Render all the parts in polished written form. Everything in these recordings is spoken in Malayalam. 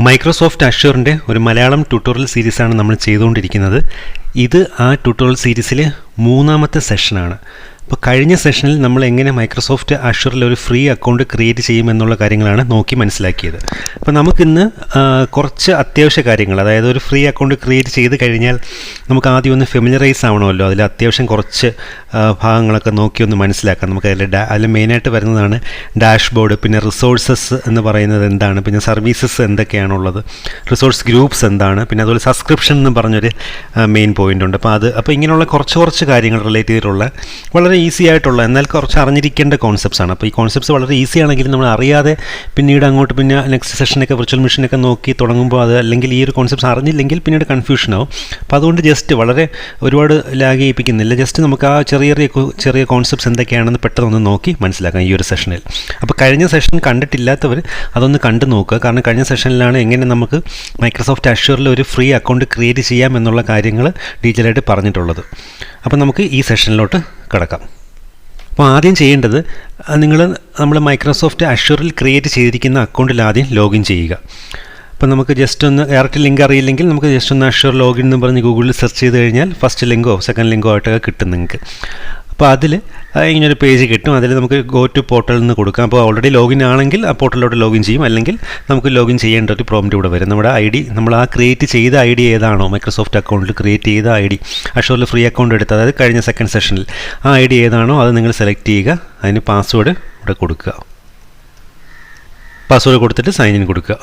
മൈക്രോസോഫ്റ്റ് അഷ്യൂറിൻ്റെ ഒരു മലയാളം ട്യൂട്ടോറിയൽ സീരീസാണ് നമ്മൾ ചെയ്തുകൊണ്ടിരിക്കുന്നത്. ഇത് ആ ട്യൂട്ടോറിയൽ സീരീസിലെ മൂന്നാമത്തെ സെഷനാണ്. അപ്പോൾ കഴിഞ്ഞ സെഷനിൽ നമ്മൾ എങ്ങനെ മൈക്രോസോഫ്റ്റ് അഷ്യൂറിൽ ഒരു ഫ്രീ അക്കൗണ്ട് ക്രിയേറ്റ് ചെയ്യുമെന്നുള്ള കാര്യങ്ങളാണ് നോക്കി മനസ്സിലാക്കിയത്. അപ്പോൾ നമുക്കിന്ന് കുറച്ച് അത്യാവശ്യ കാര്യങ്ങൾ, അതായത് ഒരു ഫ്രീ അക്കൗണ്ട് ക്രിയേറ്റ് ചെയ്ത് കഴിഞ്ഞാൽ നമുക്ക് ആദ്യം ഒന്ന് ഫെമിലറൈസ് ആവണമല്ലോ. അതിൽ അത്യാവശ്യം കുറച്ച് ഭാഗങ്ങളൊക്കെ നോക്കി ഒന്ന് മനസ്സിലാക്കാം. നമുക്ക് അതിൽ മെയിനായിട്ട് വരുന്നതാണ് ഡാഷ്ബോർഡ്, പിന്നെ റിസോഴ്സസ് എന്ന് പറയുന്നത് എന്താണ്, പിന്നെ സർവീസസ് എന്തൊക്കെയാണുള്ളത്, റിസോഴ്സ് ഗ്രൂപ്പ്സ് എന്താണ്, പിന്നെ അതുപോലെ സബ്സ്ക്രിപ്ഷൻ എന്ന് പറഞ്ഞൊരു മെയിൻ പോയിൻ്റ് ഉണ്ട്. അപ്പോൾ ഇങ്ങനെയുള്ള കുറച്ച് കാര്യങ്ങൾ റിലേറ്റ് ചെയ്തിട്ടുള്ള വളരെ ഈസി ആയിട്ടുള്ള എന്നാൽ കുറച്ച് അറിഞ്ഞിരിക്കേണ്ട കോൺസെപ്റ്റ്സ് ആണ്. അപ്പോൾ ഈ കോൺസെപ്റ്റ്സ് വളരെ ഈസി ആണെങ്കിലും നമ്മൾ അറിയാതെ പിന്നീട് അങ്ങോട്ട് പിന്നെ നെക്സ്റ്റ് സെഷനൊക്കെ വിർച്വൽ മെഷീനൊക്കെ നോക്കി തുടങ്ങുമ്പോൾ അത് അല്ലെങ്കിൽ ഈ ഒരു കോൺസെപ്റ്റ്സ് അറിഞ്ഞില്ലെങ്കിൽ പിന്നീട് കൺഫ്യൂഷൻ ആവും. അപ്പോൾ അതുകൊണ്ട് ജസ്റ്റ് വളരെ ഒരുപാട് ലാഗ് ചെയ്യിപ്പിക്കുന്നില്ല, ജസ്റ്റ് നമുക്ക് ആ ചെറിയ കോൺസെപ്റ്റ്സ് എന്തൊക്കെയാണെന്ന് പെട്ടെന്ന് നോക്കി മനസ്സിലാക്കാം ഈ ഒരു സെഷനിൽ. അപ്പോൾ കഴിഞ്ഞ സെഷൻ കണ്ടിട്ടില്ലാത്തവർ അതൊന്ന് കണ്ടു നോക്കുക. കാരണം കഴിഞ്ഞ സെഷനിലാണ് എങ്ങനെ നമുക്ക് മൈക്രോസോഫ്റ്റ് അഷ്യൂറിൽ ഒരു ഫ്രീ അക്കൗണ്ട് ക്രിയേറ്റ് ചെയ്യാം എന്നുള്ള കാര്യങ്ങൾ ഡീറ്റെയിലായിട്ട് പറഞ്ഞിട്ടുള്ളത്. അപ്പോൾ നമുക്ക് ഈ സെഷനിലോട്ട് കിടക്കാം. അപ്പോൾ ആദ്യം ചെയ്യേണ്ടത് നമ്മൾ മൈക്രോസോഫ്റ്റ് അഷ്യൂറിൽ ക്രിയേറ്റ് ചെയ്തിരിക്കുന്ന അക്കൗണ്ടിൽ ആദ്യം ലോഗിൻ ചെയ്യുക. അപ്പോൾ നമുക്ക് ജസ്റ്റ് ഒന്ന് ഡയറക്റ്റ് ലിങ്ക് അറിയില്ലെങ്കിൽ നമുക്ക് ജസ്റ്റ് ഒന്ന് അഷ്യൂർ ലോഗിൻ എന്ന് പറഞ്ഞ് ഗൂഗിളിൽ സെർച്ച് ചെയ്ത് കഴിഞ്ഞാൽ ഫസ്റ്റ് ലിങ്കോ സെക്കൻഡ് ലിങ്കോ ആയിട്ടൊക്കെ കിട്ടും നിങ്ങൾക്ക്. അപ്പോൾ അതിൽ ഇങ്ങനൊരു പേജ് കിട്ടും. അതിൽ നമുക്ക് ഗോ ടു പോർട്ടൽ എന്ന് കൊടുക്കാം. അപ്പോൾ ഓൾറെഡി ലോഗിൻ ആണെങ്കിൽ ആ പോർട്ടലിലോട്ട് ലോഗിൻ ചെയ്യും, അല്ലെങ്കിൽ നമുക്ക് ലോഗിൻ ചെയ്യേണ്ട ഒരു പ്രോംപ്റ്റ് ഇവിടെ വരും. നമ്മുടെ ഐ ഡി, നമ്മൾ ആ ക്രിയേറ്റ് ചെയ്ത ഐ ഡി ഏതാണോ, മൈക്രോസോഫ്റ്റ് അക്കൗണ്ടിൽ ക്രിയേറ്റ് ചെയ്ത ഐ ഡി, അഷ്യൂറിൽ ഫ്രീ അക്കൗണ്ട് എടുത്ത്, അതായത് കഴിഞ്ഞ സെക്കൻഡ് സെഷനിൽ ആ ഐ ഡി ഏതാണോ അത് നിങ്ങൾ സെലക്ട് ചെയ്യുക. അതിന് പാസ്വേഡ് ഇവിടെ കൊടുക്കുക. പാസ്വേഡ് കൊടുത്തിട്ട് സൈൻ ഇൻ കൊടുക്കുക.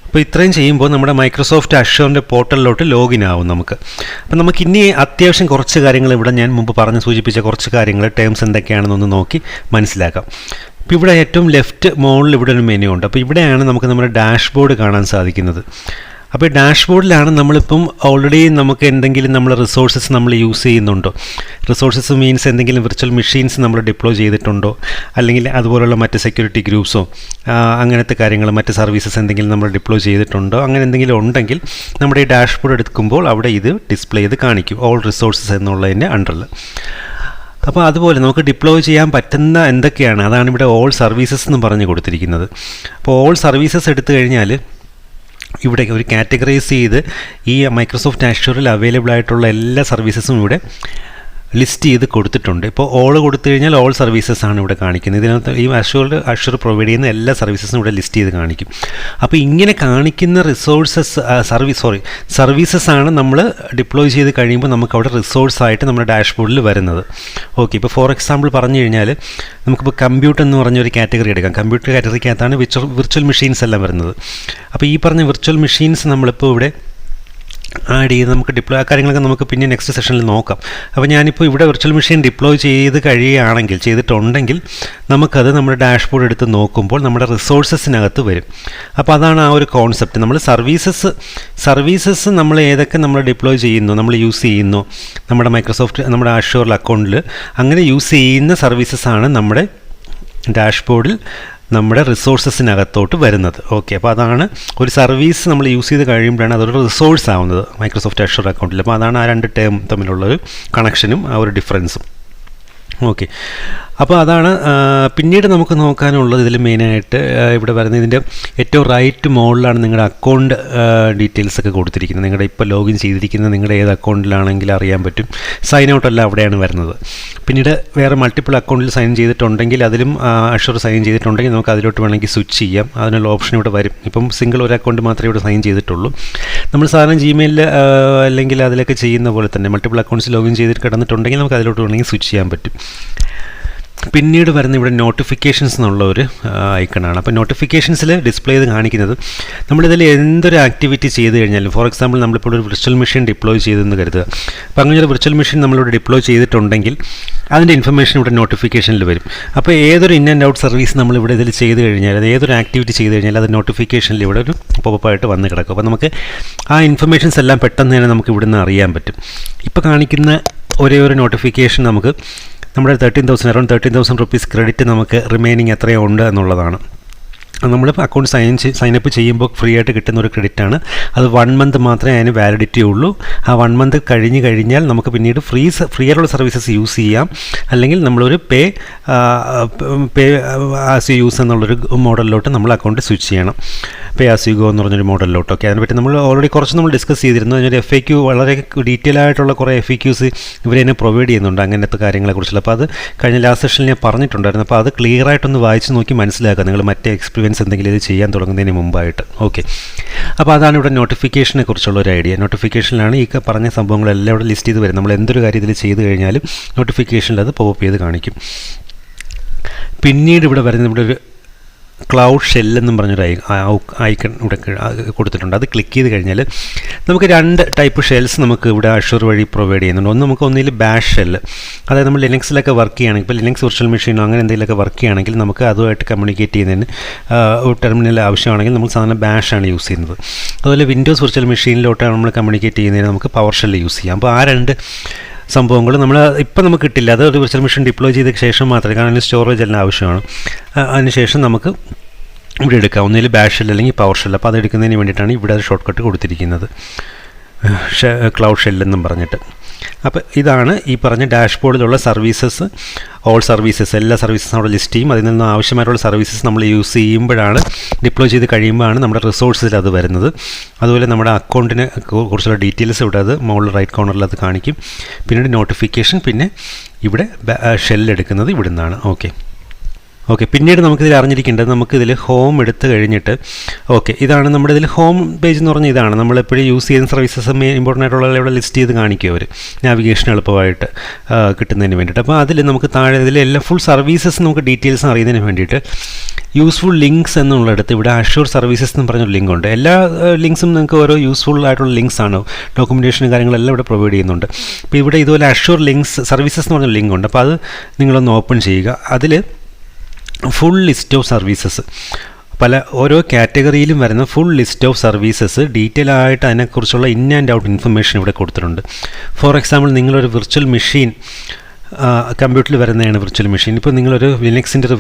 അപ്പോൾ ഇത്രയും ചെയ്യുമ്പോൾ നമ്മുടെ മൈക്രോസോഫ്റ്റ് അഷ്യൂറിൻ്റെ പോർട്ടലിലോട്ട് ലോഗിൻ ആവും നമുക്ക്. അപ്പോൾ നമുക്ക് ഇനി അത്യാവശ്യം കുറച്ച് കാര്യങ്ങൾ ഇവിടെ ഞാൻ മുമ്പ് സൂചിപ്പിച്ച കുറച്ച് കാര്യങ്ങൾ, ടേംസ് എന്തൊക്കെയാണെന്നൊന്ന് നോക്കി മനസ്സിലാക്കാം. ഇപ്പോൾ ഇവിടെ ഏറ്റവും ലെഫ്റ്റ് മുകളിൽ ഇവിടെ ഒരു മെനു ഉണ്ട്. അപ്പോൾ ഇവിടെയാണ് നമുക്ക് നമ്മുടെ ഡാഷ്ബോർഡ് കാണാൻ സാധിക്കുന്നത്. അപ്പോൾ ഈ ഡാഷ്ബോർഡിലാണ് നമ്മളിപ്പം ഓൾറെഡി നമുക്ക് എന്തെങ്കിലും നമ്മൾ റിസോഴ്സസ് നമ്മൾ യൂസ് ചെയ്യുന്നുണ്ടോ, റിസോഴ്സസ് മീൻസ് എന്തെങ്കിലും വിർച്വൽ മെഷീൻസ് നമ്മൾ ഡിപ്ലോയ് ചെയ്തിട്ടുണ്ടോ, അല്ലെങ്കിൽ അതുപോലുള്ള മറ്റ് സെക്യൂരിറ്റി ഗ്രൂപ്പ്സോ അങ്ങനത്തെ കാര്യങ്ങൾ, മറ്റ് സർവീസസ് എന്തെങ്കിലും നമ്മൾ ഡിപ്ലോയ് ചെയ്തിട്ടുണ്ടോ, അങ്ങനെ എന്തെങ്കിലും ഉണ്ടെങ്കിൽ നമ്മുടെ ഈ ഡാഷ്ബോർഡ് എടുക്കുമ്പോൾ അവിടെ ഇത് ഡിസ്പ്ലേ ചെയ്ത് കാണിക്കും, ഓൾ റിസോഴ്സസ് എന്നുള്ളതിൻ്റെ അണ്ടറിൽ. അപ്പോൾ അതുപോലെ നമുക്ക് ഡിപ്ലോയ് ചെയ്യാൻ പറ്റുന്ന എന്തൊക്കെയാണ്, അതാണ് ഇവിടെ ഓൾ സർവീസസ് എന്ന് പറഞ്ഞ് കൊടുത്തിരിക്കുന്നത്. അപ്പോൾ ഓൾ സർവീസസ് എടുത്തു കഴിഞ്ഞാൽ ഇവിടെ ഒരു കാറ്റഗറൈസ് ചെയ്ത് ഈ മൈക്രോസോഫ്റ്റ് അഷ്യൂറിൽ അവൈലബിൾ ആയിട്ടുള്ള എല്ലാ സർവീസസും ഇവിടെ ലിസ്റ്റ് ചെയ്ത് കൊടുത്തിട്ടുണ്ട്. ഇപ്പോൾ ഓൾ കൊടുത്തു കഴിഞ്ഞാൽ ഓൾ സർവീസസ് ആണ് ഇവിടെ കാണിക്കുന്നത്. ഇതിനകത്ത് ഈ അഷ്യൂർ പ്രൊവൈഡ് ചെയ്യുന്ന എല്ലാ സർവീസസും ഇവിടെ ലിസ്റ്റ് ചെയ്ത് കാണിക്കും. അപ്പോൾ ഇങ്ങനെ കാണിക്കുന്ന സർവീസസ് ആണ് നമ്മൾ ഡിപ്ലോയ് ചെയ്ത് കഴിയുമ്പോൾ നമുക്ക് അവിടെ റിസോഴ്സായിട്ട് നമ്മുടെ ഡാഷ്ബോർഡിൽ വരുന്നത്. ഓക്കെ, ഇപ്പോൾ ഫോർ എക്സാമ്പിൾ പറഞ്ഞു കഴിഞ്ഞാൽ നമുക്കിപ്പോൾ കമ്പ്യൂട്ടർ എന്ന് പറഞ്ഞൊരു കാറ്റഗറി എടുക്കാം. കമ്പ്യൂട്ടർ കാറ്റഗറിക്കകത്താണ് വിർച്വൽ മെഷീൻസ് എല്ലാം വരുന്നത്. അപ്പോൾ ഈ പറഞ്ഞ വിർച്വൽ മെഷീൻസ് നമ്മളിപ്പോൾ ഇവിടെ ആഡ് ചെയ്ത് നമുക്ക് ഡിപ്ലോയ്, ആ കാര്യങ്ങളൊക്കെ നമുക്ക് പിന്നെ നെക്സ്റ്റ് സെഷനിൽ നോക്കാം. അപ്പോൾ ഞാനിപ്പോൾ ഇവിടെ വിർച്വൽ മെഷീൻ ഡിപ്ലോയ് ചെയ്തിട്ടുണ്ടെങ്കിൽ നമുക്കത് നമ്മുടെ ഡാഷ്ബോർഡ് എടുത്ത് നോക്കുമ്പോൾ നമ്മുടെ റിസോഴ്സസിനകത്ത് വരും. അപ്പോൾ അതാണ് ആ ഒരു കോൺസെപ്റ്റ്. നമ്മൾ സർവീസസ് നമ്മൾ ഏതൊക്കെ നമ്മൾ ഡിപ്ലോയ് ചെയ്യുന്നു, നമ്മൾ യൂസ് ചെയ്യുന്നു നമ്മുടെ അഷ്യൂർ അക്കൗണ്ടിൽ, അങ്ങനെ യൂസ് ചെയ്യുന്ന സർവീസസാണ് നമ്മുടെ ഡാഷ്ബോർഡിൽ നമ്മുടെ റിസോഴ്സസിനകത്തോട്ട് വരുന്നത്. ഓക്കെ, അപ്പോൾ അതാണ് ഒരു സർവീസ് നമ്മൾ യൂസ് ചെയ്ത് കഴിയുമ്പോഴാണ് അതൊരു റിസോഴ്സ് ആവുന്നത് മൈക്രോസോഫ്റ്റ് അഷ്യൂർ അക്കൗണ്ടിൽ. അപ്പോൾ അതാണ് ആ രണ്ട് ടേം തമ്മിലുള്ളൊരു കണക്ഷനും ആ ഒരു ഡിഫറൻസും. ഓക്കെ, അപ്പോൾ അതാണ് പിന്നീട് നമുക്ക് നോക്കാനുള്ളത്. ഇതിൽ മെയിനായിട്ട് ഇവിടെ വരുന്നത് ഇതിൻ്റെ ഏറ്റവും റൈറ്റ് മുകളിലാണ് നിങ്ങളുടെ അക്കൗണ്ട് ഡീറ്റെയിൽസ് ഒക്കെ കൊടുത്തിരിക്കുന്നത്. നിങ്ങളുടെ ഇപ്പോൾ ലോഗിൻ ചെയ്തിരിക്കുന്നത് നിങ്ങളുടെ ഏത് അക്കൗണ്ടിലാണെങ്കിൽ അറിയാൻ പറ്റും. സൈൻ ഔട്ട് എല്ലാം അവിടെയാണ് വരുന്നത്. പിന്നീട് വേറെ മൾട്ടിപ്പിൾ അക്കൗണ്ടിൽ സൈൻ ചെയ്തിട്ടുണ്ടെങ്കിൽ അതിലും അഷ്യൂർ സൈൻ ചെയ്തിട്ടുണ്ടെങ്കിൽ നമുക്ക് അതിലോട്ട് വേണമെങ്കിൽ സ്വിച്ച് ചെയ്യാം. അതിനുള്ള ഓപ്ഷൻ ഇവിടെ വരും. ഇപ്പം സിംഗിൾ ഒരു അക്കൗണ്ട് മാത്രമേ ഇവിടെ സൈൻ ചെയ്തിട്ടുള്ളൂ. നമ്മൾ സാധാരണ ജിമെയിലിൽ അല്ലെങ്കിൽ അതിലൊക്കെ ചെയ്യുന്ന പോലെ തന്നെ മൾട്ടിപ്പിൾ അക്കൗണ്ട്സ് ലോഗിൻ ചെയ്തിട്ട് കിടന്നിട്ടുണ്ടെങ്കിൽ നമുക്ക് അതിലോട്ട് വേണമെങ്കിൽ സ്വിച്ച് ചെയ്യാൻ പറ്റും. പിന്നീട് വരുന്ന ഇവിടെ നോട്ടിഫിക്കേഷൻസ് എന്നുള്ള ഒരു ഐക്കണാണ്. അപ്പോൾ നോട്ടിഫിക്കേഷൻസിൽ ഡിസ്പ്ലേ ചെയ്ത് കാണിക്കുന്നത് നമ്മളിതിൽ എന്തൊരു ആക്ടിവിറ്റി ചെയ്ത് കഴിഞ്ഞാലും, ഫോർ എക്സാമ്പിൾ നമ്മളിപ്പോൾ ഒരു വിർച്വൽ മെഷീൻ ഡിപ്ലോയ് ചെയ്തെന്ന് കരുതുക. അപ്പോൾ അങ്ങനെ ഒരു വിർച്വൽ മെഷീൻ നമ്മളിവിടെ ഡിപ്ലോയ് ചെയ്തിട്ടുണ്ടെങ്കിൽ അതിൻ്റെ ഇൻഫർമേഷൻ ഇവിടെ നോട്ടിഫിക്കേഷനിൽ വരും. അപ്പോൾ ഏതൊരു ഇൻ ആൻഡ് ഔട്ട് സർവീസ് നമ്മളിവിടെ ഇതിൽ ചെയ്ത് കഴിഞ്ഞാൽ, അത് ഏതൊരു ആക്ടിവിറ്റി ചെയ്ത് കഴിഞ്ഞാൽ അത് നോട്ടിഫിക്കേഷനിൽ ഇവിടെ ഒരു പോപ്പപ്പായിട്ട് വന്ന് കിടക്കും. അപ്പോൾ നമുക്ക് ആ ഇൻഫർമേഷൻസ് എല്ലാം പെട്ടെന്ന് തന്നെ നമുക്ക് ഇവിടുന്ന് അറിയാൻ പറ്റും. ഇപ്പോൾ കാണിക്കുന്ന ഒരേ ഒരു നോട്ടിഫിക്കേഷൻ നമുക്ക് നമ്മുടെ അറൗണ്ട് 13,000 റുപ്പീസ് ക്രെഡിറ്റ് നമുക്ക് റിമൈനിങ് എത്രയോ ഉണ്ട് എന്നുള്ളതാണ്. നമ്മൾ അക്കൗണ്ട് സൈനപ്പ് ചെയ്യുമ്പോൾ ഫ്രീ ആയിട്ട് കിട്ടുന്ന ഒരു ക്രെഡിറ്റാണ്. അത് 1 മന്ത് മാത്രമേ അതിന് വാലിഡിറ്റി ഉള്ളൂ. ആ 1 മന്ത് കഴിഞ്ഞാൽ നമുക്ക് പിന്നീട് ഫ്രീ ആയിട്ടുള്ള സർവീസസ് യൂസ് ചെയ്യാം. അല്ലെങ്കിൽ നമ്മളൊരു പേ ആസ് യു യൂസ് എന്നുള്ളൊരു മോഡലിലോട്ട് നമ്മൾ അക്കൗണ്ട് സ്വിച്ച് ചെയ്യണം. പേ ആസ് യു ഗോ എന്ന് പറഞ്ഞൊരു മോഡലിലോട്ട്. ഓക്കെ, അതിനെപ്പറ്റി നമ്മൾ ഓൾറെഡി കുറച്ച് നമ്മൾ ഡിസ്കസ് ചെയ്തിരുന്നു. അതിനൊരു FAQ വളരെ ഡീറ്റെയിൽ ആയിട്ടുള്ള കുറേ FAQs ഇവർ തന്നെ പ്രൊവൈഡ് ചെയ്യുന്നുണ്ട് അങ്ങനത്തെ കാര്യങ്ങളെക്കുറിച്ചുള്ള. അപ്പോൾ അത് കഴിഞ്ഞ ലാസ്റ്റ് സെഷനിൽ ഞാൻ പറഞ്ഞിട്ടുണ്ടായിരുന്നു. അപ്പോൾ അത് ക്ലിയർ ആയിട്ടൊന്ന് വായിച്ച് നോക്കി മനസ്സിലാക്കുക നിങ്ങൾ മറ്റേ എക്സ്പീരിയൻസ് എന്തെങ്കിലും ഇത് ചെയ്യാൻ തുടങ്ങുന്നതിന് മുമ്പായിട്ട്. ഓക്കെ, അപ്പോൾ അതാണ് ഇവിടെ നോട്ടിഫിക്കേഷനെ കുറിച്ചുള്ള ഒരു ഐഡിയ. നോട്ടിഫിക്കേഷനിലാണ് ഈ പറഞ്ഞ സംഭവങ്ങളെല്ലാം ഇവിടെ ലിസ്റ്റ് ചെയ്ത് വരും. നമ്മൾ എന്തൊരു കാര്യത്തിൽ ചെയ്ത് കഴിഞ്ഞാലും നോട്ടിഫിക്കേഷനിൽ അത് പോപ്പ് ചെയ്ത് കാണിക്കും. പിന്നീട് ഇവിടെ വരുന്നത് ഇവിടെ ഒരു ക്ലൗഡ് ഷെല്ലെന്നും പറഞ്ഞൊരു ഐക്കൺ ഇവിടെ കൊടുത്തിട്ടുണ്ട്. അത് ക്ലിക്ക് ചെയ്ത് കഴിഞ്ഞാൽ നമുക്ക് 2 ടൈപ്പ് ഷെൽസ് നമുക്ക് ഇവിടെ അഷൂർ വഴി പ്രൊവൈഡ് ചെയ്യുന്നുണ്ട്. ഒന്ന് നമുക്ക് ഒന്നിൽ ബാഷ് ഷെല്ല്, അതായത് നമ്മൾ ലിനക്സിലൊക്കെ വർക്ക് ചെയ്യുകയാണെങ്കിൽ, ഇപ്പോൾ ലിനക്സ് വിർച്വൽ മെഷീനോ അങ്ങനെ എന്തെങ്കിലുമൊക്കെ വർക്ക് ചെയ്യുകയാണെങ്കിൽ നമുക്ക് അതുമായിട്ട് കമ്മ്യൂണിക്കേറ്റ് ചെയ്യുന്നതിന് ടെർമിനൽ ആവശ്യമാണെങ്കിൽ നമ്മൾ സാധാരണ ബാഷാണ് യൂസ് ചെയ്യുന്നത്. അതുപോലെ വിൻഡോസ് വിർച്വൽ മെഷീനിലോട്ടാണ് നമ്മൾ കമ്മ്യൂണിക്കേറ്റ് ചെയ്യുന്നതിന് നമുക്ക് പവർ ഷെല്ല് യൂസ് ചെയ്യാം. അപ്പോൾ ആ 2 സംഭവങ്ങൾ നമ്മൾ ഇപ്പം നമുക്ക് കിട്ടില്ല. അത് ഒരു വിർച്വൽ മെഷീൻ ഡിപ്ലോയ് ചെയ്ത ശേഷം മാത്രമേ, കാരണം അതിന് സ്റ്റോറേജ് എല്ലാം ആവശ്യമാണ്. അതിനുശേഷം നമുക്ക് ഇവിടെ എടുക്കാം, ഒന്നിൽ ബാഷ് ഷെൽ അല്ലെങ്കിൽ പവർ ഷെൽ. അപ്പോൾ അത് എടുക്കുന്നതിന് വേണ്ടിയിട്ടാണ് ഇവിടെ ഒരു ഷോർട്ട് കട്ട് കൊടുത്തിരിക്കുന്നത്, ക്ലൗഡ് ഷെല്ലെന്നും പറഞ്ഞിട്ട്. അപ്പോൾ ഇതാണ് ഈ പറഞ്ഞ ഡാഷ്ബോർഡിലുള്ള സർവീസസ്, ഓൾ സർവീസസ്, എല്ലാ സർവീസസും അവിടെ ലിസ്റ്റ് ചെയ്യും. അതിൽ നിന്ന് ആവശ്യമായിട്ടുള്ള സർവീസസ് നമ്മൾ യൂസ് ചെയ്യുമ്പോഴാണ്, ഡിപ്ലോയ് ചെയ്ത് കഴിയുമ്പോഴാണ് നമ്മുടെ റിസോഴ്സിൽ അത് വരുന്നത്. അതുപോലെ നമ്മുടെ അക്കൗണ്ടിനെ കുറിച്ചുള്ള ഡീറ്റെയിൽസ് ഇവിടെ അത് മുകളിൽ റൈറ്റ് കോർണറിൽ അത് കാണിക്കും. പിന്നീട് നോട്ടിഫിക്കേഷൻ, പിന്നെ ഇവിടെ ഷെല്ലെടുക്കുന്നത് ഇവിടെ നിന്നാണ്. ഓക്കെ, പിന്നീട് നമുക്കിതിൽ അറിഞ്ഞിരിക്കേണ്ടത്, നമുക്കിതിൽ ഹോം എടുത്ത് കഴിഞ്ഞിട്ട്, ഓക്കെ, ഇതാണ് നമ്മുടെ ഇതിൽ ഹോം പേജ് എന്ന് പറഞ്ഞാൽ ഇതാണ്. നമ്മളെപ്പോഴും യൂസ് ചെയ്യുന്ന സർവീസസ് ഇമ്പോർട്ടൻ്റ് ആയിട്ടുള്ള ഇവിടെ ലിസ്റ്റ് ചെയ്ത് കാണിക്കും അവർ, നാവിഗേഷൻ എളുപ്പമായിട്ട് കിട്ടുന്നതിന് വേണ്ടിയിട്ട്. അപ്പോൾ അതിൽ നമുക്ക് താഴെ ഇതിൽ എല്ലാ ഫുൾ സർവീസസ് നമുക്ക് ഡീറ്റെയിൽസ് അറിയുന്നതിന് വേണ്ടിയിട്ട് യൂസ്ഫുൾ ലിങ്ക്സ് എന്നുള്ളിടത്ത് ഇവിടെ അഷൂർ സർവീസസ് എന്ന് പറഞ്ഞൊരു ലിങ്ക് ഉണ്ട്. എല്ലാ ലിങ്ക്സും നിങ്ങൾക്ക് ഓരോ യൂസ്ഫുൾ ആയിട്ടുള്ള ലിങ്ക്സ് ആണ്, ഡോക്യുമെൻറ്റേഷനും കാര്യങ്ങളെല്ലാം ഇവിടെ പ്രൊവൈഡ് ചെയ്യുന്നുണ്ട്. അപ്പോൾ ഇവിടെ ഇതുപോലെ അഷൂർ ലിങ്ക്സ് സർവീസസ് എന്ന് പറഞ്ഞൊരു ലിങ്ക് ഉണ്ട്. അപ്പോൾ അത് നിങ്ങളൊന്ന് ഓപ്പൺ ചെയ്യുക. അതിൽ ഫുൾ ലിസ്റ്റ് ഓഫ് സർവീസസ്, ഓരോ കാറ്റഗറിയിലും വരുന്ന full list of services detail ആയിട്ട് അതിനെക്കുറിച്ചുള്ള ഇൻ ആൻഡ് ഔട്ട് ഇൻഫർമേഷൻ ഇവിടെ കൊടുത്തിട്ടുണ്ട്. ഫോർ എക്സാമ്പിൾ, നിങ്ങളൊരു വിർച്വൽ മെഷീൻ, കമ്പ്യൂട്ടറിൽ വരുന്നതാണ് വിർച്വൽ മെഷീൻ. ഇപ്പോൾ നിങ്ങളൊരു ലിനക്സിൻ്റെ ഒരു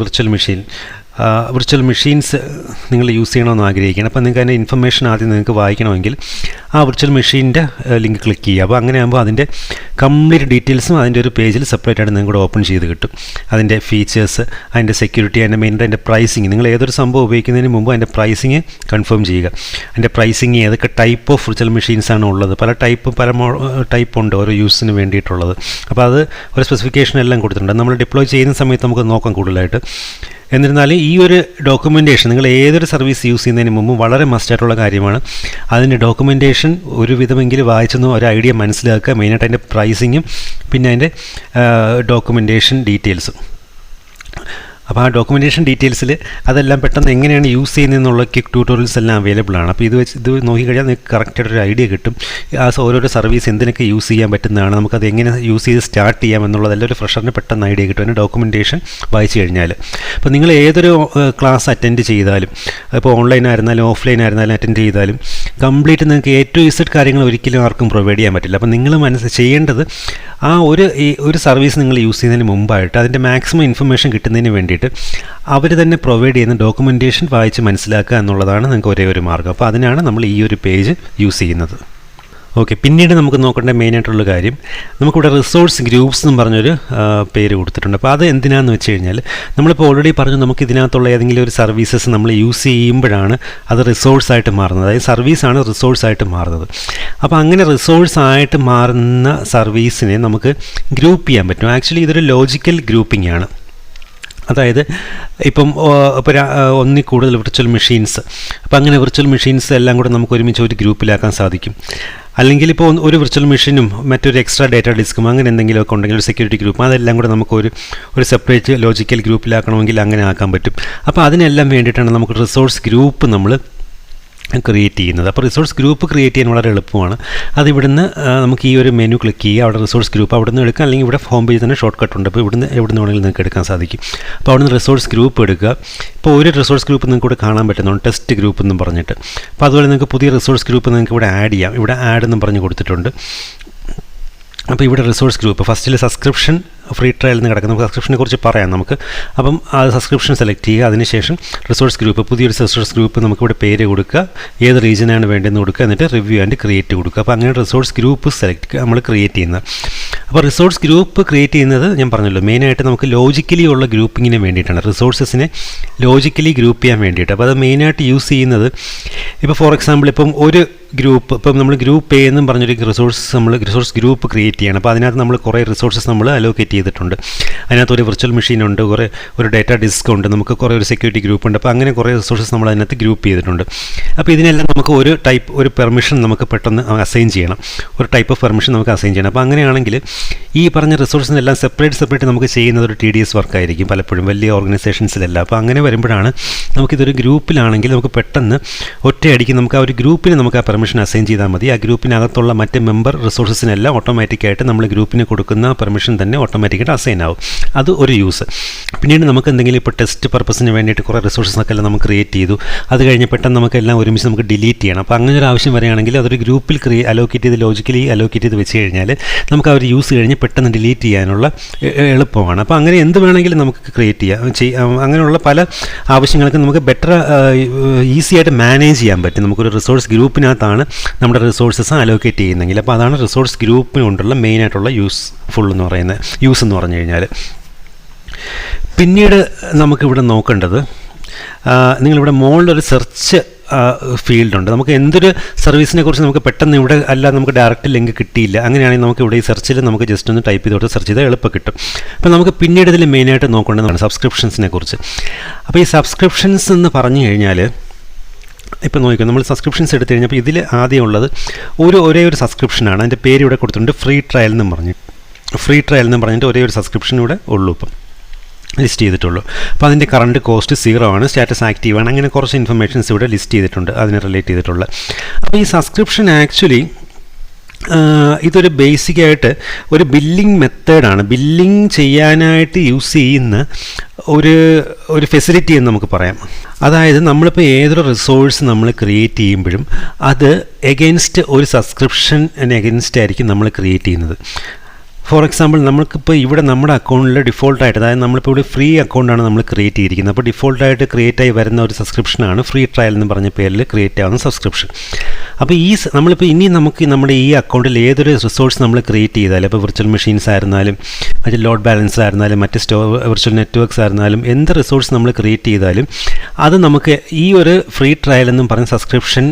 വിർച്വൽ മെഷീൻസ് നിങ്ങൾ യൂസ് ചെയ്യണമെന്ന് ആഗ്രഹിക്കുകയാണ്. അപ്പോൾ നിങ്ങൾക്ക് അതിൻ്റെ ഇൻഫർമേഷൻ ആദ്യം നിങ്ങൾക്ക് വായിക്കണമെങ്കിൽ ആ വിർച്വൽ മെഷീൻ്റെ ലിങ്ക് ക്ലിക്ക് ചെയ്യുക. അപ്പോൾ അങ്ങനെ ആകുമ്പോൾ അതിൻ്റെ കംപ്ലീറ്റ് ഡീറ്റെയിൽസും അതിൻ്റെ ഒരു പേജിൽ സെപ്പറേറ്റ് ആയിട്ട് നിങ്ങൾക്ക് ഓപ്പൺ ചെയ്ത് കിട്ടും. അതിൻ്റെ ഫീച്ചേഴ്സ്, അതിൻ്റെ സെക്യൂരിറ്റി, അതിൻ്റെ മെയിൻ, അതിൻ്റെ പ്രൈസിങ്, നിങ്ങൾ ഏതൊരു സംഭവം ഉപയോഗിക്കുന്നതിന് മുമ്പ് അതിൻ്റെ പ്രൈസിങ് കൺഫേം ചെയ്യുക. അതിൻ്റെ പ്രൈസിങ്, ഏതൊക്കെ ടൈപ്പ് ഓഫ് വിർച്വൽ മെഷീൻസാണ് ഉള്ളത്, പല ടൈപ്പ് ഉണ്ട് ഓരോ യൂസിന് വേണ്ടിയിട്ടുള്ളത്. അപ്പോൾ അത് ഒരു സ്പെസിഫിക്കേഷൻ എല്ലാം കൊടുത്തിട്ടുണ്ട്. നമ്മൾ ഡിപ്ലോയ് ചെയ്യുന്ന സമയത്ത് നമുക്ക് നോക്കാം കൂടുതലായിട്ട്. എന്നിരുന്നാലും ഈ ഒരു ഡോക്യുമെൻറ്റേഷൻ നിങ്ങൾ ഏതൊരു സർവീസ് യൂസ് ചെയ്യുന്നതിന് മുമ്പ് വളരെ മസ്റ്റായിട്ടുള്ള കാര്യമാണ്. അതിൻ്റെ ഡോക്യുമെൻറ്റേഷൻ ഒരുവിധമെങ്കിലും വായിച്ചൊന്ന് ഒരു ഐഡിയ മനസ്സിലാക്കുക. മെയിനായിട്ട് അതിൻ്റെ പ്രൈസിങ്ങും പിന്നെ അതിൻ്റെ ഡോക്യുമെൻറ്റേഷൻ ഡീറ്റെയിൽസും. അപ്പോൾ ആ ഡോക്യുമെൻറ്റേഷൻ ഡീറ്റെയിൽസിൽ അതെല്ലാം പെട്ടെന്ന് എങ്ങനെയാണ് യൂസ് ചെയ്യുന്നതെന്നുള്ള ക്വിക്ക് ട്യൂട്ടോറിയൽസ് എല്ലാം അവൈലബിൾ ആണ്. അപ്പോൾ ഇത് നോക്കിക്കഴിഞ്ഞാൽ നിങ്ങൾക്ക് കറക്റ്റായിട്ടൊരു ഐഡിയ കിട്ടും. ഓരോരോ സർവീസ് എന്തിനൊക്കെ യൂസ് ചെയ്യാൻ പറ്റുന്നതാണ്, നമുക്കത് എങ്ങനെ യൂസ് ചെയ്ത് സ്റ്റാർട്ട് ചെയ്യാം എന്നുള്ളതെല്ലാം ഒരു ഫ്രഷറിന് പെട്ടെന്ന് ഐഡിയ കിട്ടും അതിൻ്റെ ഡോക്യുമെൻറ്റേഷൻ വായിച്ചു കഴിഞ്ഞാൽ. അപ്പോൾ നിങ്ങൾ ഏതൊരു ക്ലാസ് അറ്റൻഡ് ചെയ്താലും, ഇപ്പോൾ ഓൺലൈൻ ആയിരുന്നാലും ഓഫ്ലൈൻ ആയിരുന്നാലും അറ്റൻഡ് ചെയ്താലും കംപ്ലീറ്റ് നിങ്ങൾക്ക് A to Z കാര്യങ്ങൾ ഒരിക്കലും ആർക്കും പ്രൊവൈഡ് ചെയ്യാൻ പറ്റില്ല. അപ്പോൾ നിങ്ങൾ ചെയ്യേണ്ടത് ആ ഒരു സർവീസ് നിങ്ങൾ യൂസ് ചെയ്യുന്നതിന് മുമ്പായിട്ട് അതിൻ്റെ മാക്സിമം ഇൻഫർമേഷൻ കിട്ടുന്നതിന് വേണ്ടിയിട്ട് അവർ തന്നെ പ്രൊവൈഡ് ചെയ്യുന്ന ഡോക്യുമെൻറ്റേഷൻ വായിച്ച് മനസ്സിലാക്കുക എന്നുള്ളതാണ് നിങ്ങൾക്ക് ഒരേ ഒരു മാർഗ്ഗം. അപ്പോൾ അതിനാണ് നമ്മൾ ഈ ഒരു പേജ് യൂസ് ചെയ്യുന്നത്. ഓക്കെ, പിന്നീട് നമുക്ക് നോക്കേണ്ട മെയിനായിട്ടുള്ള കാര്യം, നമുക്കിവിടെ റിസോഴ്സ് ഗ്രൂപ്പ്സ് എന്ന് പറഞ്ഞൊരു പേര് കൊടുത്തിട്ടുണ്ട്. അപ്പോൾ അത് എന്തിനാണെന്ന് വെച്ച് കഴിഞ്ഞാൽ, നമ്മളിപ്പോൾ ഓൾറെഡി പറഞ്ഞു നമുക്ക് ഇതിനകത്തുള്ള ഏതെങ്കിലും ഒരു സർവീസസ് നമ്മൾ യൂസ് ചെയ്യുമ്പോഴാണ് അത് റിസോഴ്സായിട്ട് മാറുന്നത്, അതായത് സർവീസാണ് റിസോഴ്സായിട്ട് മാറുന്നത്. അപ്പോൾ അങ്ങനെ റിസോഴ്സായിട്ട് മാറുന്ന സർവീസിനെ നമുക്ക് ഗ്രൂപ്പ് ചെയ്യാൻ പറ്റും. ആക്ച്വലി ഇതൊരു ലോജിക്കൽ ഗ്രൂപ്പിംഗ് ആണ്. അതായത് ഇപ്പോൾ ഒന്നിൽ കൂടുതൽ വിർച്വൽ മെഷീൻസ്, അപ്പോൾ അങ്ങനെ വിർച്വൽ മെഷീൻസ് എല്ലാം കൂടെ നമുക്ക് ഒരുമിച്ച് ഒരു ഗ്രൂപ്പിലാക്കാൻ സാധിക്കും. അല്ലെങ്കിൽ ഇപ്പോൾ ഒരു വിർച്വൽ മെഷീനും മറ്റൊരു എക്സ്ട്രാ ഡാറ്റ ഡിസ്കും അങ്ങനെ എന്തെങ്കിലുമൊക്കെ ഉണ്ടെങ്കിൽ ഒരു സെക്യൂരിറ്റി ഗ്രൂപ്പ്, അതെല്ലാം കൂടെ നമുക്ക് ഒരു സെപ്പറേറ്റ് ലോജിക്കൽ ഗ്രൂപ്പിലാക്കണമെങ്കിൽ അങ്ങനെ ആക്കാൻ പറ്റും. അപ്പോൾ അതിനെല്ലാം വേണ്ടിയിട്ടാണ് നമുക്ക് റിസോഴ്സ് ഗ്രൂപ്പ് നമ്മൾ ക്രിയേറ്റ് ചെയ്യുന്നത്. അപ്പോൾ റിസോഴ്സ് ഗ്രൂപ്പ് ക്രിയേറ്റ് ചെയ്യാൻ വളരെ എളുപ്പമാണ്. അതിവിടുന്ന് നമുക്ക് ഈ ഒരു മെനു ക്ലിക്ക് ചെയ്യുക, അവിടെ റിസോഴ്സ് ഗ്രൂപ്പ് അവിടെ നിന്ന് എടുക്കാം, അല്ലെങ്കിൽ ഇവിടെ ഹോം പേജിൽ തന്നെ ഷോർട്ട് കട്ട് ഉണ്ട്. അപ്പോൾ എവിടെ നിന്ന് വേണമെങ്കിലും നിങ്ങൾക്ക് എടുക്കാൻ സാധിക്കും. അപ്പോൾ അവിടെ നിന്ന് റിസോഴ്സ് ഗ്രൂപ്പ് എടുക്കുക. ഇപ്പോൾ ഒരു റിസോഴ്സ് ഗ്രൂപ്പ് നിങ്ങൾക്ക് ഇവിടെ കാണാൻ പറ്റുന്നുണ്ട്, ടെസ്റ്റ് ഗ്രൂപ്പ് എന്നും പറഞ്ഞിട്ട്. അപ്പോൾ അതുപോലെ നിങ്ങൾക്ക് പുതിയ റിസോഴ്സ് ഗ്രൂപ്പ് നിങ്ങൾക്ക് ഇവിടെ ആഡ് ചെയ്യാം. ഇവിടെ ആഡ് എന്നും പറഞ്ഞ് കൊടുത്തിട്ടുണ്ട്. അപ്പോൾ ഇവിടെ റിസോഴ്സ് ഗ്രൂപ്പ് ഫസ്റ്റിൽ സബ്സ്ക്രിപ്ഷൻ ഫ്രീ ട്രയൽ എന്ന് കിടക്കുന്നത്. നമുക്ക് സബ്സ്ക്രിപ്ഷനെ കുറിച്ച് പറയാം നമുക്ക്. അപ്പം ആ സബ്സ്ക്രിപ്ഷൻ സെലക്ട് ചെയ്യുക. അതിനുശേഷം റിസോഴ്സ് ഗ്രൂപ്പ്, പുതിയൊരു റിസോഴ്സ് ഗ്രൂപ്പ് നമുക്കിവിടെ പേര് കൊടുക്കുക, ഏത് റീജിയനാണ് വേണ്ടതെന്ന് കൊടുക്കുക, എന്നിട്ട് റിവ്യൂ ആൻഡ് ക്രിയേറ്റ് കൊടുക്കുക. അപ്പോൾ അങ്ങനെ റിസോഴ്സ് ഗ്രൂപ്പ് നമ്മൾ ക്രിയേറ്റ് ചെയ്യുന്നത്. അപ്പോൾ റിസോഴ്സ് ഗ്രൂപ്പ് ക്രിയേറ്റ് ചെയ്യുന്നത് ഞാൻ പറഞ്ഞല്ലോ, മെയിനായിട്ട് നമുക്ക് ലോജിക്കലി ഉള്ള ഗ്രൂപ്പിങ്ങിന് വേണ്ടിയിട്ടാണ്, റിസോഴ്സസിനെ ലോജിക്കലി ഗ്രൂപ്പ് ചെയ്യാൻ വേണ്ടിയിട്ട്. അപ്പോൾ അത് മെയിനായിട്ട് യൂസ് ചെയ്യുന്നത്, ഇപ്പോൾ ഫോർ എക്സാമ്പിൾ ഇപ്പം ഒരു ഗ്രൂപ്പ്, ഇപ്പം നമ്മൾ ഗ്രൂപ്പ് എ എന്നും പറഞ്ഞൊരു റിസോഴ്സ് ഗ്രൂപ്പ് ക്രിയേറ്റ് ചെയ്യണം. അപ്പോൾ അതിനകത്ത് നമ്മൾ കുറേ റിസോഴ്സസ് നമ്മൾ അലോക്കേറ്റ് ചെയ്തിട്ടുണ്ട്. അതിനകത്ത് ഒരു വിർച്വൽ മെഷീൻ ഉണ്ട്, ഒരു ഡാറ്റ ഡിസ്ക് ഉണ്ട്, നമുക്ക് കുറേ ഒരു സെക്യൂരിറ്റി ഗ്രൂപ്പ് ഉണ്ട്. അപ്പോൾ അങ്ങനെ കുറേ റിസോഴ്സസ് നമ്മൾ അതിനകത്ത് ഗ്രൂപ്പ് ചെയ്തിട്ടുണ്ട്. അപ്പോൾ ഇതിനെല്ലാം നമുക്ക് ഒരു പെർമിഷൻ നമുക്ക് പെട്ടെന്ന് അസൈൻ ചെയ്യണം, ഒരു ടൈപ്പ് ഓഫ് പെർമിഷൻ നമുക്ക് അസൈൻ ചെയ്യണം. അപ്പോൾ അങ്ങനെയാണെങ്കിൽ ഈ പറഞ്ഞ റിസോഴ്സിനെല്ലാം സെപ്പറേറ്റ് നമുക്ക് ചെയ്യുന്നത് ഒരു TDS വർക്കായിരിക്കും പലപ്പോഴും വലിയ ഓർഗനൈസേഷൻസിലെല്ലാം. അപ്പോൾ അങ്ങനെ വരുമ്പോഴാണ് നമുക്കിതൊരു ഗ്രൂപ്പിലാണെങ്കിൽ നമുക്ക് പെട്ടെന്ന് ഒറ്റയടിക്ക് നമുക്ക് ആ ഒരു ഗ്രൂപ്പിന് നമുക്ക് ആ പെർമിഷൻ അസൈൻ ചെയ്താൽ മതി. ആ ഗ്രൂപ്പിനകത്തുള്ള മറ്റ് മെമ്പർ റിസോഴ്സസിനെല്ലാം ഓട്ടോമാറ്റിക്കായിട്ട് നമ്മൾ ഗ്രൂപ്പിന് കൊടുക്കുന്ന പെർമിഷൻ തന്നെ ഓട്ടോമാറ്റിക്കായിട്ട് അസൈൻ ആവും. അത് ഒരു യൂസ്. പിന്നീട് നമുക്ക് എന്തെങ്കിലും ഇപ്പോൾ ടെസ്റ്റ് പർപ്പസിന് വേണ്ടിയിട്ട് കുറേ റിസോഴ്സസൊക്കെ എല്ലാം നമുക്ക് ക്രിയേറ്റ് ചെയ്തു, അത് കഴിഞ്ഞ് പെട്ടെന്ന് നമുക്കെല്ലാം ഒരുമിച്ച് നമുക്ക് ഡിലീറ്റ് ചെയ്യണം. അപ്പോൾ അങ്ങനെ ഒരു ആവശ്യം വരികയാണെങ്കിൽ അതൊരു ഗ്രൂപ്പിൽ ലോജിക്കലി അലോക്കേറ്റ് ചെയ്ത് വെച്ച് കഴിഞ്ഞാൽ നമുക്ക് ആ ഒരു യൂസ് കഴിഞ്ഞ് പെട്ടെന്ന് ഡിലീറ്റ് ചെയ്യാനുള്ള എളുപ്പമാണ്. അപ്പോൾ അങ്ങനെ എന്ത് വേണമെങ്കിലും നമുക്ക് ക്രിയേറ്റ് ചെയ്യാം. അങ്ങനെയുള്ള പല ആവശ്യങ്ങൾക്ക് നമുക്ക് ബെറ്റർ ഈസി ആയിട്ട് മാനേജ് ചെയ്യാൻ പറ്റും. നമുക്കൊരു റിസോഴ്സ് ഗ്രൂപ്പിനകത്താണ് നമ്മുടെ റിസോഴ്സസ് അലോക്കേറ്റ് ചെയ്യുന്നെങ്കിൽ. അപ്പോൾ അതാണ് റിസോഴ്സ് ഗ്രൂപ്പിന് കൊണ്ടുള്ള മെയിനായിട്ടുള്ള യൂസ് എന്ന് പറഞ്ഞു കഴിഞ്ഞാൽ. പിന്നീട് നമുക്കിവിടെ നോക്കേണ്ടത്, നിങ്ങളിവിടെ മുകളിലൊരു സെർച്ച് ഫീൽഡുണ്ട്. നമുക്ക് എന്തൊരു സർവീസിനെ കുറിച്ച് നമുക്ക് പെട്ടെന്ന് ഇവിടെ അല്ല നമുക്ക് ഡയറക്റ്റ് ലിങ്ക് കിട്ടിയില്ല, അങ്ങനെയാണെങ്കിൽ നമുക്ക് ഇവിടെ ഈ സെർച്ചിൽ നമുക്ക് ജസ്റ്റ് ഒന്ന് ടൈപ്പ് ചെയ്തോട്ട് സെർച്ച് ചെയ്താൽ എളുപ്പം കിട്ടും. അപ്പോൾ നമുക്ക് പിന്നീട് ഇതിൽ മെയിനായിട്ട് നോക്കേണ്ടതാണ് സബ്സ്ക്രിപ്ഷൻസിനെ കുറിച്ച്. അപ്പോൾ ഈ സബ്സ്ക്രിപ്ഷൻസ് എന്ന് പറഞ്ഞു കഴിഞ്ഞാൽ, ഇപ്പോൾ നോക്കിക്കോ, നമ്മൾ സബ്സ്ക്രിപ്ഷൻസ് എടുത്തു കഴിഞ്ഞപ്പോൾ ഇതിൽ ആദ്യം ഉള്ളത് ഒരേ ഒരു സബ്സ്ക്രിപ്ഷനാണ്. അതിൻ്റെ പേര് ഇവിടെ കൊടുത്തിട്ടുണ്ട്, ഫ്രീ ട്രയൽ എന്ന് പറഞ്ഞിട്ട് ഒരേ ഒരു സബ്സ്ക്രിപ്ഷൻ ഇവിടെ ഉള്ളൂ, ഇപ്പം ലിസ്റ്റ് ചെയ്തിട്ടുള്ളൂ. അപ്പോൾ അതിൻ്റെ കറണ്ട് കോസ്റ്റ് 0 ആണ്, സ്റ്റാറ്റസ് ആക്റ്റീവ് ആണ്, അങ്ങനെ കുറച്ച് ഇൻഫർമേഷൻസ് ഇവിടെ ലിസ്റ്റ് ചെയ്തിട്ടുണ്ട് അതിനെ റിലേറ്റ് ചെയ്തിട്ടുള്ള. അപ്പോൾ ഈ സബ്സ്ക്രിപ്ഷൻ ആക്ച്വലി ഇതൊരു ബേസിക്കായിട്ട് ഒരു ബില്ലിംഗ് മെത്തേഡാണ്. ബില്ലിംഗ് ചെയ്യാനായിട്ട് യൂസ് ചെയ്യുന്ന ഒരു ഫെസിലിറ്റി എന്ന് നമുക്ക് പറയാം. അതായത് നമ്മളിപ്പോൾ ഏതൊരു റിസോഴ്സ് നമ്മൾ ക്രിയേറ്റ് ചെയ്യുമ്പോഴും അത് എഗെയിൻസ്റ്റ് ഒരു സബ്സ്ക്രിപ്ഷൻ എഗെയിൻസ്റ്റ് ആയിരിക്കും നമ്മൾ ക്രിയേറ്റ് ചെയ്യുന്നത്. ഫോർ എക്സാമ്പിൾ, നമുക്കിപ്പോൾ ഇവിടെ നമ്മുടെ അക്കൗണ്ടിൽ ഡിഫോൾട്ടായിട്ട്, അതായത് നമ്മളിപ്പോൾ ഇവിടെ ഫ്രീ അക്കൗണ്ടാണ് നമ്മൾ ക്രിയേറ്റ് ചെയ്തിരിക്കുന്നത്. അപ്പോൾ ഡിഫോൾട്ടായിട്ട് ക്രിയേറ്റ് ആയി വരുന്ന ഒരു സബ്സ്ക്രിപ്ഷനാണ് ഫ്രീ ട്രയൽ എന്ന് പറഞ്ഞ പേരിൽ ക്രിയേറ്റ് ആവുന്ന സബ്സ്ക്രിപ്ഷൻ. അപ്പോൾ നമ്മളിപ്പോൾ നമുക്ക് നമ്മുടെ ഈ അക്കൗണ്ടിൽ ഏതൊരു റിസോഴ്സ് നമ്മൾ ക്രിയേറ്റ് ചെയ്താലും, ഇപ്പോൾ വിർച്വൽ മെഷീൻസ് ആയിരുന്നാലും മറ്റ് ലോഡ് ബാലൻസ് ആയിരുന്നാലും മറ്റ് വിർച്വൽ നെറ്റ്വർക്ക്സ് ആയിരുന്നാലും എന്ത് റിസോഴ്സ് നമ്മൾ ക്രിയേറ്റ് ചെയ്താലും അത് നമുക്ക് ഈ ഒരു ഫ്രീ ട്രയൽ എന്നും പറഞ്ഞ സബ്സ്ക്രിപ്ഷൻ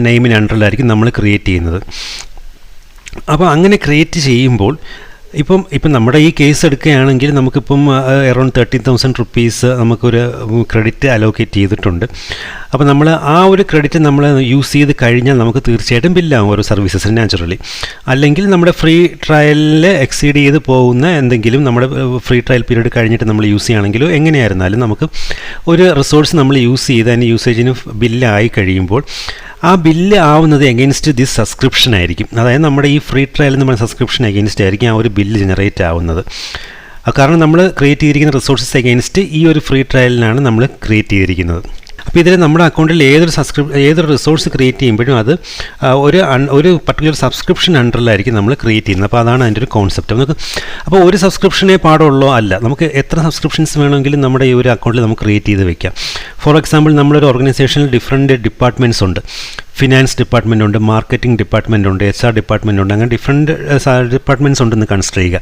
നെയിമിന് അണ്ടറിലായിരിക്കും നമ്മൾ ക്രിയേറ്റ് ചെയ്യുന്നത്. അപ്പോൾ അങ്ങനെ ക്രിയേറ്റ് ചെയ്യുമ്പോൾ ഇപ്പം നമ്മുടെ ഈ കേസ് എടുക്കുകയാണെങ്കിൽ നമുക്കിപ്പം അറൗണ്ട് 30,000 റുപ്പീസ് നമുക്കൊരു ക്രെഡിറ്റ് അലോക്കേറ്റ് ചെയ്തിട്ടുണ്ട്. അപ്പോൾ നമ്മൾ ആ ഒരു ക്രെഡിറ്റ് നമ്മൾ യൂസ് ചെയ്ത് കഴിഞ്ഞാൽ നമുക്ക് തീർച്ചയായിട്ടും ബില്ലാകും ഓരോ സർവീസസിന് നാച്ചുറലി. അല്ലെങ്കിൽ നമ്മുടെ ഫ്രീ ട്രയലിൽ എക്സീഡ് ചെയ്ത് പോകുന്ന എന്തെങ്കിലും നമ്മുടെ ഫ്രീ ട്രയൽ പീരീഡ് കഴിഞ്ഞിട്ട് നമ്മൾ യൂസ് ചെയ്യുകയാണെങ്കിലോ എങ്ങനെയായിരുന്നാലും നമുക്ക് ഒരു റിസോഴ്സ് നമ്മൾ യൂസ് ചെയ്ത് അതിന് യൂസേജിന് ബില്ലായി കഴിയുമ്പോൾ ആ ബില്ല് ആവുന്നത് എഗെയിൻസ്റ്റ് ദിസ് സബ്സ്ക്രിപ്ഷൻ ആയിരിക്കും. അതായത് നമ്മുടെ ഈ ഫ്രീ ട്രയൽ എന്ന് പറയുന്ന സബ്സ്ക്രിപ്ഷൻ എഗെയിൻസ്റ്റ് ആയിരിക്കും ആ ഒരു ബില്ല് ജനറേറ്റ് ആവുന്നത്. കാരണം നമ്മൾ ക്രിയേറ്റ് ചെയ്തിരിക്കുന്ന റിസോഴ്സസ് എഗെയിൻസ്റ്റ് ഈ ഒരു ഫ്രീ ട്രയലിനാണ് നമ്മൾ ക്രിയേറ്റ് ചെയ്തിരിക്കുന്നത്. അപ്പോൾ ഇതിൽ നമ്മുടെ അക്കൗണ്ടിൽ ഏതൊരു റിസോഴ്സ് ക്രിയേറ്റ് ചെയ്യുമ്പോഴും അത് ഒരു പർട്ടിക്കുലർ സബ്സ്ക്രിപ്ഷൻ അണ്ടറിലായിരിക്കും നമ്മൾ ക്രിയേറ്റ് ചെയ്യുന്നത്. അപ്പോൾ അതാണ് അതിൻ്റെ ഒരു കോൺസെപ്റ്റ്. നമുക്ക് അപ്പോൾ ഒരു സബ്സ്ക്രിപ്ഷനേ പാടുള്ളൂ അല്ല, നമുക്ക് എത്ര സബ്സ്ക്രിപ്ഷൻസ് വേണമെങ്കിലും നമ്മുടെ ഈ ഒരു അക്കൗണ്ടിൽ നമുക്ക് ക്രിയേറ്റ് ചെയ്ത് വെക്കാം. ഫോർ എക്സാമ്പിൾ, നമ്മളൊരു ഓർഗനൈസേഷനിൽ ഡിഫറെൻറ്റ് ഡിപ്പാർട്ട്മെൻറ്റ്സ് ഉണ്ട്. ഫിനാൻസ് ഡിപ്പാർട്ട്മെൻ്റ് ഉണ്ട്, മാർക്കറ്റിംഗ് ഡിപ്പാർട്ട്മെൻ്റ് ഉണ്ട്, HR ഡിപ്പാർട്ട്മെൻ്റ് ഉണ്ട്, അങ്ങനെ ഡിഫറെൻറ്റ് ഡിപ്പാർട്ട്മെൻറ്റ്സ് ഉണ്ടെന്ന് കൺസിഡർ ചെയ്യുക.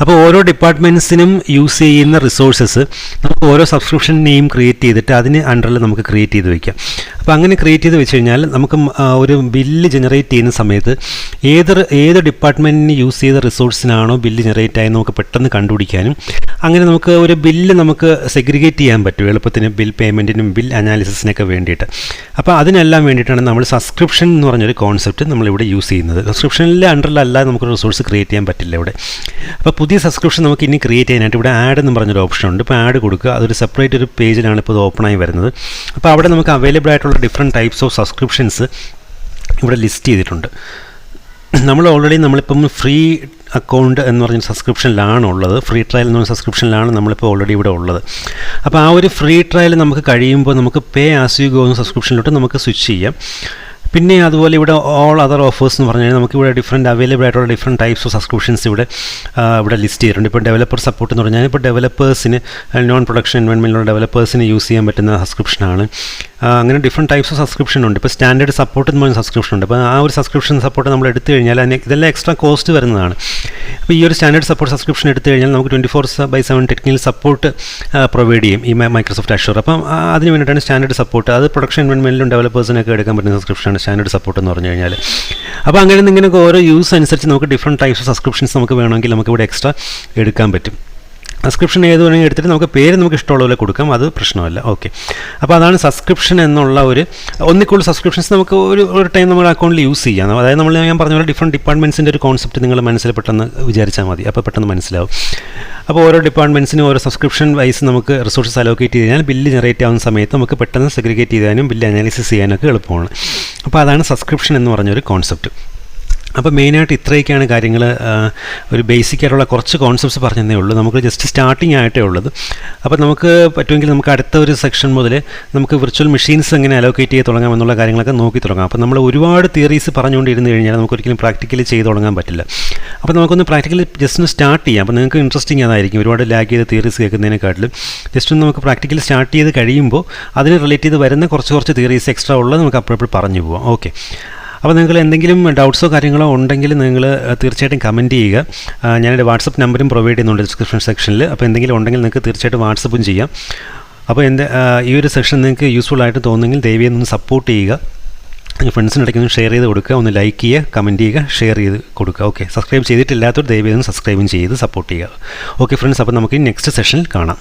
അപ്പോൾ ഓരോ ഡിപ്പാർട്ട്മെൻറ്റ്സിനും യൂസ് ചെയ്യുന്ന റിസോഴ്സസ് നമുക്ക് ഓരോ സബ്സ്ക്രിപ്ഷൻ നെയിം ക്രിയേറ്റ് ചെയ്തിട്ട് അതിന് അണ്ടറിൽ നമുക്ക് ക്രിയേറ്റ് ചെയ്ത് വയ്ക്കാം. അപ്പോൾ അങ്ങനെ ക്രിയേറ്റ് ചെയ്ത് വെച്ച് കഴിഞ്ഞാൽ നമുക്ക് ഒരു ബില്ല് ജനറേറ്റ് ചെയ്യുന്ന സമയത്ത് ഏത് ഡിപ്പാർട്ട്മെൻറ്റിന് യൂസ് ചെയ്ത റിസോഴ്സിനാണോ ബില്ല് ജനറേറ്റ് ആയെന്ന് നമുക്ക് പെട്ടെന്ന് കണ്ടുപിടിക്കാനും അങ്ങനെ നമുക്ക് ഒരു ബില്ല് നമുക്ക് സെഗ്രിഗേറ്റ് ചെയ്യാൻ പറ്റും എളുപ്പത്തിന്, ബിൽ പേയ്മെൻറ്റിനും ബിൽ അനാലിസിസിനൊക്കെ വേണ്ടിയിട്ട്. അപ്പോൾ അതിനെല്ലാം വേണ്ടിയിട്ടാണ് നമ്മൾ സബ്സ്ക്രിപ്ഷൻ എന്ന് പറഞ്ഞൊരു കോൺസെപ്റ്റ് നമ്മളിവിടെ യൂസ് ചെയ്യുന്നത്. സബ്സ്ക്രിപ്ഷനിലെ അണ്ടറിലല്ലാതെ നമുക്ക് റിസോഴ്സ് ക്രിയേറ്റ് ചെയ്യാൻ പറ്റില്ല ഇവിടെ. അപ്പോൾ പുതിയ സബ്സ്ക്രിപ്ഷൻ നമുക്ക് ഇനി ക്രിയേറ്റ് ചെയ്യാനായിട്ട് ഇവിടെ ആഡ് എന്ന് പറഞ്ഞൊരു ഓപ്ഷൻ ഉണ്ട്. ഇപ്പോൾ ആഡ് കൊടുക്കുക, അതൊരു സെപ്പറേറ്റ് ഒരു പേജിലാണ് ഇപ്പോൾ ഇത് ഓപ്പണായി വരുന്നത്. അപ്പോൾ അവിടെ നമുക്ക് അവൈലബിൾ ആയിട്ടുള്ള ഡിഫറെൻറ്റ് ടൈപ്സ് ഓഫ് സബ്സ്ക്രിപ്ഷൻസ് ഇവിടെ ലിസ്റ്റ് ചെയ്തിട്ടുണ്ട്. നമ്മളിപ്പം ഫ്രീ അക്കൗണ്ട് എന്ന് പറഞ്ഞ സബ്സ്ക്രിപ്ഷനിലാണ് ഉള്ളത്, ഫ്രീ ട്രയൽ എന്ന് പറഞ്ഞ സബ്സ്ക്രിപ്ഷനിലാണ് നമ്മളിപ്പോൾ ഓൾറെഡി ഇവിടെ ഉള്ളത്. അപ്പോൾ ആ ഒരു ഫ്രീ ട്രയൽ നമുക്ക് കഴിയുമ്പോൾ നമുക്ക് പേ ആസ് യു ഗോ എന്ന സബ്സ്ക്രിപ്ഷനിലോട്ട് നമുക്ക് സ്വിച്ച് ചെയ്യാം. പിന്നെ അതുപോലെ ഇവിടെ ഓൾ അതർ ഓഫേഴ്സ് എന്ന് പറഞ്ഞു കഴിഞ്ഞാൽ നമുക്കിവിടെ ഡിഫറെൻറ്റ് അവൈലബിൾ ആയിട്ടുള്ള ഡിഫറെൻറ്റ് ടൈപ്സ് ഓഫ് സബ്സ്ക്രിപ്ഷൻസ് ഇവിടെ ലിസ്റ്റ് ചെയ്തിട്ടുണ്ട്. ഇപ്പോൾ ഡെവലപ്പർ സപ്പോർട്ട് എന്ന് പറഞ്ഞാൽ ഇപ്പോൾ ഡെവലപ്പേഴ്സിന് നോൺ പ്രൊഡക്ഷൻ എൻവയോൺമെൻറ്റിലുള്ള ഡെവലപ്പേഴ്സിന് യൂസ് ചെയ്യാൻ പറ്റുന്ന സബ്സ്ക്രിപ്ഷനാണ്. അങ്ങനെ ഡിഫറെൻറ്റ് ടൈപ്സ് ഓഫ് സബ്സ്ക്രിപ്ഷൻ ഉണ്ട്. ഇപ്പോൾ സ്റ്റാൻഡേർഡ് സപ്പോർട്ട് എന്ന് പറയുന്ന സബ്സ്ക്രിപ്ഷൻ ഉണ്ട്. അപ്പോൾ ആ ഒരു സബ്സ്ക്രിപ്ഷൻ സപ്പോർട്ട് നമ്മൾ എടുത്തു കഴിഞ്ഞാൽ ഇതെല്ലാം എക്സ്ട്രാ കോസ്റ്റ് വരുന്നതാണ്. അപ്പോൾ ഈ ഒരു സ്റ്റാൻഡേർഡ് സപ്പോർട്ട് സബ്സ്ക്രിപ്ഷൻ എടുത്തു കഴിഞ്ഞാൽ നമുക്ക് 24/7 ടെക്നിക്കൽ സപ്പോർട്ട് പ്രൊവൈഡ് ചെയ്യും ഈ മൈക്രോസോഫ്റ്റ് അഷ്യൂർ. അപ്പം അതിന് വേണ്ടിയിട്ടാണ് സ്റ്റാൻഡേർഡ് സപ്പോർട്ട്. അത് പ്രൊഡക്ഷൻ എൻവയോൺമെൻറ്റിലും ഡെവലപ്പേഴ്സിനൊക്കെ എടുക്കാൻ പറ്റുന്ന സബ്സ്ക്രിപ്ഷനാണ് സ്റ്റാൻഡേർഡ് സപ്പോർട്ട് എന്ന് പറഞ്ഞു കഴിഞ്ഞാൽ. അപ്പോൾ അങ്ങനെ ഇങ്ങനെയൊക്കെ ഓരോ യൂസ് അനുസരിച്ച് നമുക്ക് ഡിഫറെൻറ്റ് ടൈപ്സ് ഓഫ് സബ്സ്ക്രിപ്ഷൻസ് നമുക്ക് വേണമെങ്കിൽ നമുക്ക് ഇവിടെ എക്സ്ട്രാ എടുക്കാൻ പറ്റും. സബ്സ്ക്രിപ്ഷൻ ഏത് വേണമെങ്കിൽ എടുത്തിട്ട് നമുക്ക് പേര് നമുക്ക് ഇഷ്ടമുള്ള പോലെ കൊടുക്കാം, അത് പ്രശ്നമല്ല. ഓക്കെ, അപ്പോൾ അതാണ് സബ്സ്ക്രിപ്ഷൻ എന്നുള്ള ഒന്നിൽ കൂടുതൽ സബ്സ്ക്രിപ്ഷൻസ് നമുക്ക് ഒരു ടൈം നമ്മുടെ അക്കൗണ്ടിൽ യൂസ് ചെയ്യാം. അതായത് ഞാൻ പറഞ്ഞ പോലെ ഡിഫറെൻറ്റ് ഡിപ്പാർട്ട്മെൻറ്റ്സിൻ്റെ ഒരു കോൺസെപ്റ്റ് നിങ്ങൾ മനസ്സിൽ പെട്ടെന്ന് വിചാരിച്ചാൽ മതി, അപ്പോൾ പെട്ടെന്ന് മനസ്സിലാവും. അപ്പോൾ ഓരോ ഡിപ്പാർട്ട്മെൻറ്റ്സിനും ഓരോ സബ്സ്ക്രിപ്ഷൻ വൈസ് നമുക്ക് റിസോഴ്സസ് അലോക്കേറ്റ് ചെയ്ത് കഴിഞ്ഞാൽ ബില്ല് ജനറേറ്റ് ആവുന്ന സമയത്ത് നമുക്ക് പെട്ടെന്ന് സെഗ്രിഗേറ്റ് ചെയ്യാനും ബില്ല് അനാലിസിസ് ചെയ്യാനൊക്കെ എളുപ്പമാണ്. അപ്പോൾ അതാണ് സബ്സ്ക്രിപ്ഷൻ എന്ന് പറഞ്ഞൊരു കോൺസെപ്റ്റ്. അപ്പോൾ മെയിനായിട്ട് ഇത്രയൊക്കെയാണ് കാര്യങ്ങൾ. ഒരു ബേസിക് ആയിട്ടുള്ള കുറച്ച് കോൺസെപ്റ്റ്സ് പറഞ്ഞതേ ഉള്ളൂ, നമുക്ക് ജസ്റ്റ് സ്റ്റാർട്ടിങ് ആയിട്ടേ ഉള്ളത്. അപ്പോൾ നമുക്ക് പറ്റുമെങ്കിൽ നമുക്ക് അടുത്ത ഒരു സെക്ഷൻ മുതൽ നമുക്ക് വിർച്വൽ മെഷീൻസ് എങ്ങനെ അലോക്കേറ്റ് ചെയ്ത് തുടങ്ങാം എന്നുള്ള കാര്യങ്ങളൊക്കെ നോക്കി തുടങ്ങാം. അപ്പോൾ നമ്മൾ ഒരുപാട് തിയറീസ് പറഞ്ഞുകൊണ്ടിരുന്നു കഴിഞ്ഞാൽ നമുക്കൊരിക്കലും പ്രാക്ടിക്കലി ചെയ്ത് തുടങ്ങാൻ പറ്റില്ല. അപ്പോൾ നമുക്കൊന്ന് പ്രാക്ടിക്കലി ജസ്റ്റ് ഒന്ന് സ്റ്റാർട്ട് ചെയ്യാം. അപ്പോൾ നിങ്ങൾക്ക് ഇൻട്രസ്റ്റിംഗ് അതായിരിക്കും, ഒരുപാട് ലാഗ് ചെയ്ത് തിയറീസ് കേൾക്കുന്നതിനെക്കാട്ടിലും ജസ്റ്റ് ഒന്ന് നമുക്ക് പ്രാക്ടിക്കലി സ്റ്റാർട്ട് ചെയ്ത് കഴിയുമ്പോൾ അതിന് റിലേറ്റ് ചെയ്ത് വരുന്ന കുറച്ച് തിയറീസ് എക്സ്ട്രാ ഉള്ളത് നമുക്ക് അപ്പോഴപ്പോഴും പറഞ്ഞു പോകാം. ഓക്കെ, അപ്പോൾ നിങ്ങൾ എന്തെങ്കിലും ഡൗട്ട്സോ കാര്യങ്ങളോ ഉണ്ടെങ്കിൽ നിങ്ങൾ തീർച്ചയായിട്ടും കമൻറ്റ് ചെയ്യുക. ഞാനെൻ്റെ വാട്സപ്പ് നമ്പറും പ്രൊവൈഡ് ചെയ്യുന്നുണ്ട് ഡിസ്ക്രിപ്ഷൻ സെക്ഷനിൽ. അപ്പോൾ എന്തെങ്കിലും ഉണ്ടെങ്കിൽ നിങ്ങൾക്ക് തീർച്ചയായിട്ടും വാട്സപ്പും ചെയ്യാം. അപ്പോൾ ഈ ഒരു സെക്ഷൻ നിങ്ങൾക്ക് യൂസ്ഫുൾ ആയിട്ട് തോന്നുമെങ്കിൽ ദയവായി ഒന്ന് സപ്പോർട്ട് ചെയ്യുക. ഫ്രണ്ട്സിനിടയ്ക്ക് ഒന്ന് ഷെയർ ചെയ്ത് കൊടുക്കുക, ഒന്ന് ലൈക്ക് ചെയ്യുക, കമൻറ്റ് ചെയ്യുക, ഷെയർ ചെയ്ത് കൊടുക്കുക. ഓക്കെ, സബ്സ്ക്രൈബ് ചെയ്തിട്ടില്ലാത്തവർ ദയവായി ഒന്ന് സബ്സ്ക്രൈബും ചെയ്ത് സപ്പോർട്ട് ചെയ്യുക. ഓക്കെ ഫ്രണ്ട്സ്, അപ്പോൾ നമുക്ക് നെക്സ്റ്റ് സെഷനിൽ കാണാം.